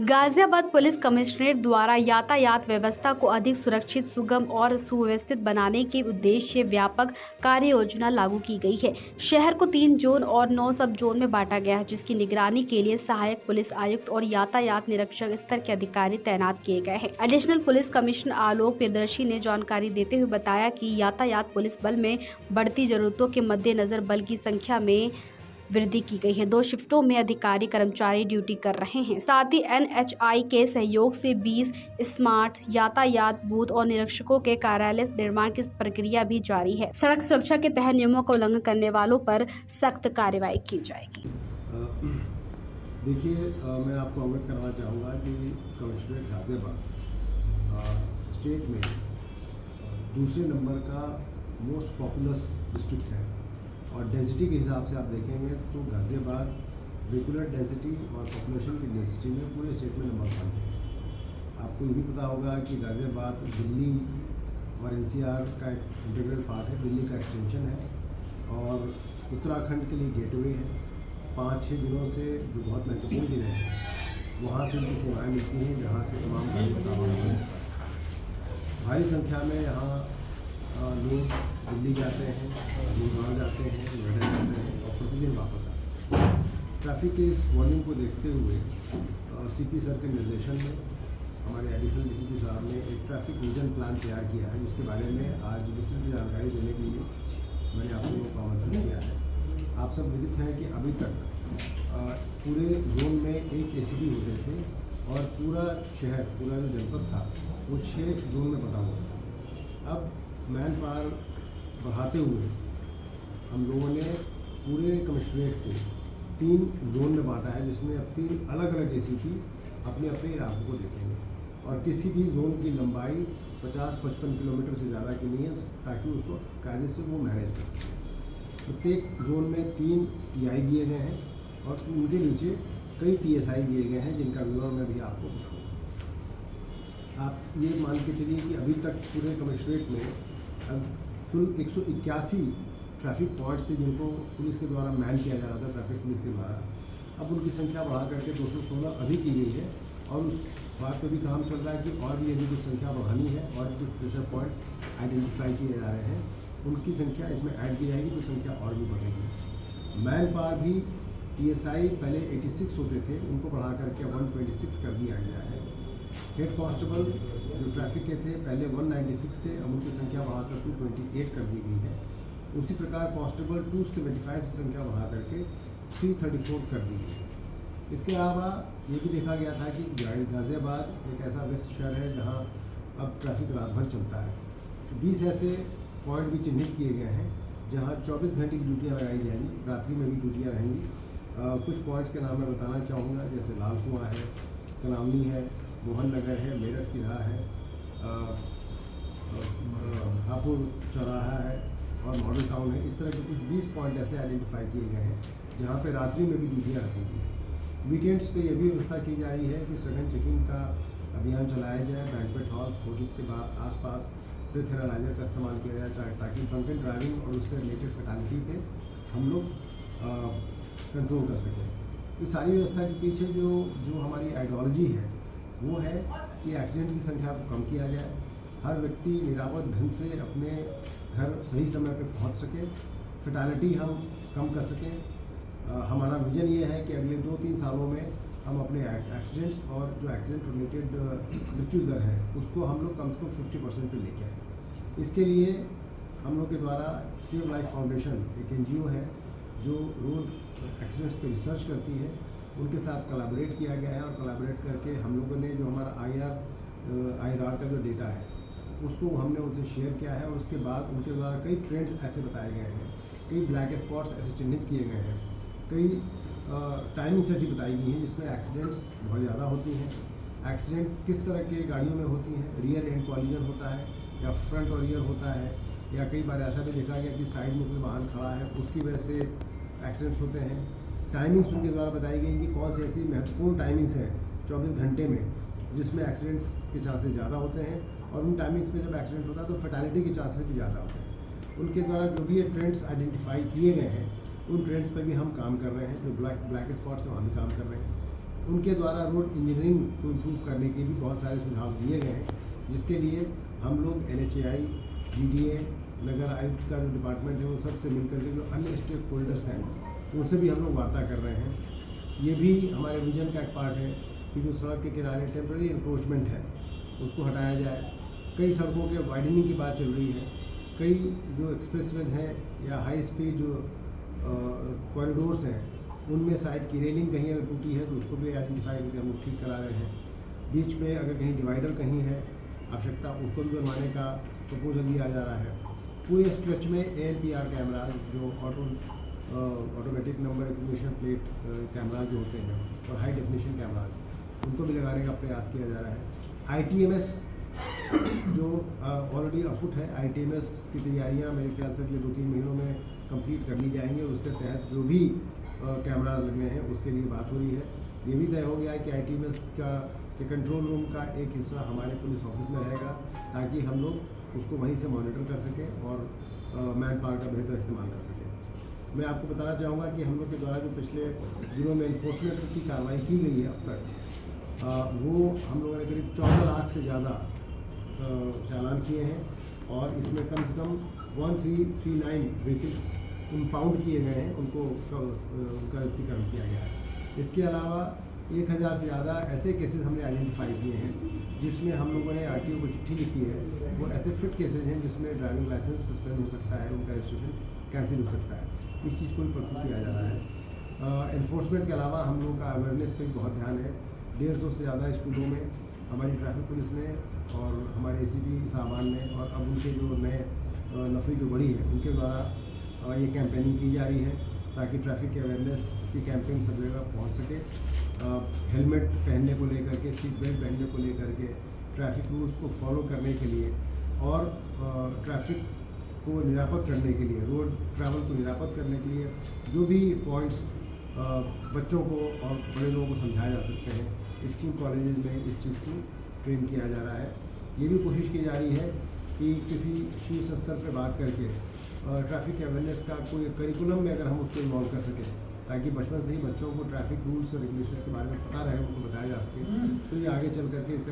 Ghaziabad police commissionerate द्वारा यातायात व्यवस्था को अधिक सुरक्षित, सुगम और सुव्यवस्थित बनाने के उद्देश्य से व्यापक कार्य योजना लागू की गई है। शहर को 3 जोन और 9 सब जोन में बांटा गया है, जिसकी निगरानी के लिए सहायक पुलिस आयुक्त और यातायात निरीक्षक स्तर के अधिकारी तैनात किए गए हैं। एडिशनल पुलिस कमिश्नर आलोक प्रियदर्शी ने जानकारी देते हुए बताया कि यातायात पुलिस बल में बढ़ती जरूरतों के मद्देनजर बल की संख्या में वृद्धि की गई है। 2 शिफ्टों में अधिकारी कर्मचारी ड्यूटी कर रहे हैं। साथ ही NHI के सहयोग से 20 स्मार्ट यातायात बूथ और निरीक्षकों के कार्यालय निर्माण की प्रक्रिया भी जारी है। सड़क सुरक्षा के तहत नियमों का उल्लंघन करने वालों पर सख्त कार्रवाई की जाएगी। देखिए, मैं आपको अवगत करना चाहूँगा कि कमिश्नरेट गाजियाबाद स्टेट में दूसरे नंबर का मोस्ट पॉपुलस डिस्ट्रिक्ट है और डेंसिटी के हिसाब से आप देखेंगे तो गाजियाबाद वेहिकुलर डेंसिटी और पॉपुलेशन की डेंसिटी में पूरे स्टेट में नंबर 1 है। आपको ये भी पता होगा कि गाजियाबाद दिल्ली और NCR का एक इंटीग्रल पार्ट है, दिल्ली का एक्सटेंशन है और उत्तराखंड के लिए गेटवे है। 5-6 जिलों से जो बहुत महत्वपूर्ण जिले हैं वहाँ से इनकी सेवाएँ मिलती हैं, जहाँ से तमाम कार्य का होता है। भारी संख्या में यहाँ लोग दिल्ली जाते हैं, गुड़गांव जाते हैं, नोएडा जाते हैं और प्रतिदिन वापस आते हैं। ट्रैफिक के इस वॉल्यूम को देखते हुए CP सर के निर्देशन में हमारे एडिशनल DCP साहब ने एक ट्रैफिक विजन प्लान तैयार किया है, जिसके बारे में आज विस्तृत जानकारी देने के लिए मैंने आप लोगों को आमंत्रित किया है। आप सब विदित हैं कि अभी तक पूरे जोन में एक ACP होते थे और पूरा शहर, पूरा जो जनपद था वो 6 जोन में बटा हुआ था। अब मैन पावर बढ़ाते हुए हम लोगों ने पूरे कमिश्नरेट को 3 जोन में बांटा है, जिसमें अब 3 अलग अलग ACP अपने अपने इलाकों को देखेंगे और किसी भी जोन की लंबाई 50-55 किलोमीटर से ज़्यादा की नहीं है, ताकि उसको कायदे से वो मैनेज कर सकें। प्रत्येक जोन में 3 TI दिए गए हैं और उनके नीचे कई TSI दिए गए हैं, जिनका विवरण मैं भी आपको बताऊँगा। आप ये मान के चलिए कि अभी तक पूरे कमिश्नरेट में अब कुल 181 ट्रैफिक पॉइंट्स थे जिनको पुलिस के द्वारा मैन किया जा रहा था, ट्रैफिक पुलिस के द्वारा। अब उनकी संख्या बढ़ा करके 216 अभी की गई है और उस बात पे भी काम चल रहा है कि और भी यदि कुछ संख्या बढ़ानी है और कुछ प्रेशर पॉइंट आइडेंटिफाई किए जा रहे हैं, उनकी संख्या इसमें ऐड की जाएगी तो संख्या और भी बढ़ेगी। मैन पावर भी TSI पहले 86 होते थे, उनको बढ़ा करके 126 कर दिया गया है। हेड कांस्टेबल जो ट्रैफिक के थे पहले 196 थे, अब उनकी संख्या बढ़ाकर 228 कर दी गई है। उसी प्रकार कांस्टेबल 275 से संख्या बढ़ा करके 334 कर दी गई है। इसके अलावा ये भी देखा गया था कि गाजियाबाद एक ऐसा व्यस्त शहर है जहाँ अब ट्रैफिक रात भर चलता है। 20 ऐसे पॉइंट भी चिन्हित किए गए हैं जहाँ 24 घंटे की ड्यूटियाँ लगाई जाएंगी, रात्रि में भी ड्यूटियाँ रहेंगी। कुछ पॉइंट्स के नाम मैं बताना चाहूँगा, जैसे लाल कुआं है, कनावनी है, मोहन नगर है, मेरठ किला है, हापुड़ चौराहा है और मॉडल टाउन है। इस तरह के कुछ 20 पॉइंट ऐसे आइडेंटिफाई किए गए हैं जहाँ पे रात्रि में भी ड्यूटियाँ रखेंगी। वीकेंड्स पे ये भी व्यवस्था की जा रही है कि सघन चेकिंग का अभियान चलाया जाए। बैंक्वेट हॉल्स, होटल्स के आसपास ब्रेथ एनालाइजर का इस्तेमाल किया जाए ताकि ड्रंकन ड्राइविंग और उससे रिलेटेड फैटालिटी पे हम लोग कंट्रोल कर सकें। इस सारी व्यवस्था के पीछे जो हमारी आइडियोलॉजी है वो है कि एक्सीडेंट की संख्या को कम किया जाए, हर व्यक्ति निरापद ढंग से अपने घर सही समय पर पहुंच सके, फैटालिटी हम कम कर सकें। हमारा विजन ये है कि अगले 2-3 सालों में हम अपने एक्सीडेंट्स और जो एक्सीडेंट रिलेटेड मृत्यु दर है उसको हम लोग कम से कम 50% पे लेके आए। इसके लिए हम लोग के द्वारा सेव लाइफ फाउंडेशन एक NGO है जो रोड एक्सीडेंट्स पे रिसर्च करती है, उनके साथ कोलैबोरेट किया गया है और कोलैबोरेट करके हम लोगों ने जो हमारा IR का जो डेटा है उसको हमने उनसे शेयर किया है और उसके बाद उनके द्वारा कई ट्रेंड्स ऐसे बताए गए हैं, कई ब्लैक स्पॉट्स ऐसे चिन्हित किए गए हैं, कई टाइमिंग्स ऐसी बताई गई हैं जिसमें एक्सीडेंट्स बहुत ज़्यादा होती हैं। एक्सीडेंट्स किस तरह के गाड़ियों में होती हैं, रियर एंड कॉलिजन होता है या फ्रंट और रियर होता है, या कई बार ऐसा भी देखा गया कि साइड में कोई वाहन खड़ा है उसकी वजह से एक्सीडेंट्स होते हैं। टाइमिंग्स उनके द्वारा बताई गई कि कौन सी ऐसी महत्वपूर्ण टाइमिंग्स हैं 24 घंटे में जिसमें एक्सीडेंट्स के चांसेस ज़्यादा होते हैं और उन टाइमिंग्स में जब एक्सीडेंट होता है तो फैटालिटी के चांसेस भी ज़्यादा होते हैं। उनके द्वारा जो भी ये ट्रेंड्स आइडेंटिफाई किए गए हैं उन ट्रेंड्स पर भी हम काम कर रहे हैं, जो ब्लैक स्पॉट्स हैं वहाँ भी काम कर रहे हैं। उनके द्वारा रोड इंजीनियरिंग को इम्प्रूव करने के भी बहुत सारे सुझाव दिए गए हैं, जिसके लिए हम लोग NHAI, GDA, नगर आयुक्त का जो डिपार्टमेंट है, उन सब से मिलकर के जो अन्य स्टेक होल्डर्स हैं उनसे भी हम लोग वार्ता कर रहे हैं। ये भी हमारे विजन का एक पार्ट है कि जो सड़क के किनारे टेम्पररी इंक्रोचमेंट है उसको हटाया जाए। कई सड़कों के वाइडनिंग की बात चल रही है, कई जो एक्सप्रेसवेज हैं या हाई स्पीड जो कॉरिडोर्स हैं उनमें साइड की रेलिंग कहीं अगर टूटी है तो उसको भी आइडेंटिफाई करके हम लोग ठीक करा रहे हैं। बीच में अगर कहीं डिवाइडर कहीं है आवश्यकता, उसको भी बनवाने का प्रपोजल दिया जा रहा है। पूरे स्ट्रेच में ANPR कैमराज जो automatic number recognition plate camera जो होते हैं और हाई डेफिनेशन कैमराज उनको भी लगाने का प्रयास किया जा रहा है। ITMS जो ऑलरेडी अफुट है, ITMS की तैयारियां मेरे ख्याल से अगले 2-3 महीनों में कंप्लीट कर ली जाएंगी और उसके तहत जो भी कैमराज लगने हैं उसके लिए बात हो रही है। ये भी तय हो गया है कि ITMS के कंट्रोल रूम का एक हिस्सा हमारे पुलिस ऑफिस में रहेगा ताकि हम लोग उसको वहीं से मॉनिटर कर सकें और मैन पावर का बेहतर इस्तेमाल कर सकें। मैं आपको बताना चाहूँगा कि हम लोग के द्वारा जो पिछले दिनों में इन्फोर्समेंट की कार्रवाई की गई है अब तक, वो हम लोगों ने करीब 14 लाख से ज़्यादा चालान किए हैं और इसमें कम से कम 1339 व्हीकल्स इम्पाउंड किए गए हैं, उनका युक्तिकरण किया गया है। इसके अलावा 1000 से ज़्यादा ऐसे केसेस हमने आइडेंटिफाई किए हैं जिसमें हम लोगों ने RTO को चिट्ठी लिखी है। वो ऐसे फिट केसेज हैं जिसमें ड्राइविंग लाइसेंस सस्पेंड हो सकता है, उनका रजिस्ट्रेशन कैंसिल हो सकता है। इस चीज़ को भी परफॉर्म किया जा रहा है। एनफोर्समेंट के अलावा हम लोगों का अवेयरनेस पे बहुत ध्यान है। 150 से ज़्यादा स्कूलों में हमारी ट्रैफिक पुलिस ने और हमारे ACP साहबान ने और अब उनके जो नए नफरी जो बड़ी है उनके द्वारा ये कैंपेनिंग की जा रही है ताकि ट्रैफिक के अवेयरनेस की कैंपेन सब जगह पहुँच सके। हेलमेट पहनने को लेकर के, सीट बेल्ट पहनने को लेकर के, ट्रैफिक रूल्स को फॉलो करने के लिए और ट्रैफिक को निरापद करने के लिए, रोड ट्रैवल को निरापद करने के लिए जो भी पॉइंट्स बच्चों को और बड़े लोगों को समझाए जा सकते हैं, स्कूल कॉलेजेस में इस चीज़ को ट्रेन किया जा रहा है। ये भी कोशिश की जा रही है कि किसी शीर्ष स्तर पर बात करके ट्रैफिक अवेयरनेस का कोई करिकुलम में अगर हम उसको इन्वॉल्व कर सकें ताकि बचपन से ही बच्चों को ट्रैफिक रूल्स और रेगुलेशंस के बारे में पता रहे, उनको बताया जा सके, तो ये आगे चल करके इसके